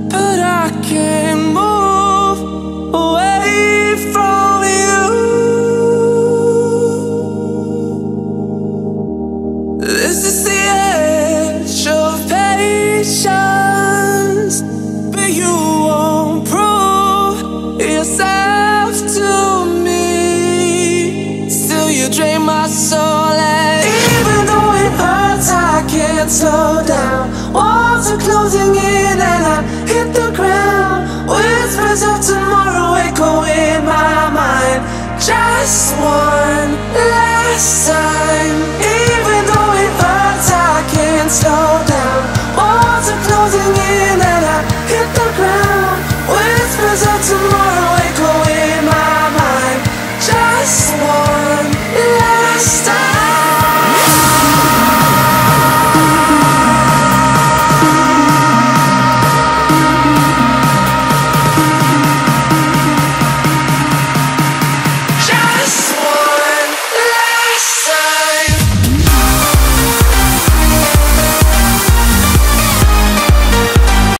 but I can't move away from you. This is the edge of patience, but you won't prove yourself to me. Still you drain my soul, and even though it hurts, I can't slow down. Walls are closing in and I hit the ground. Whispers of tomorrow echo in my mind. Just one last time.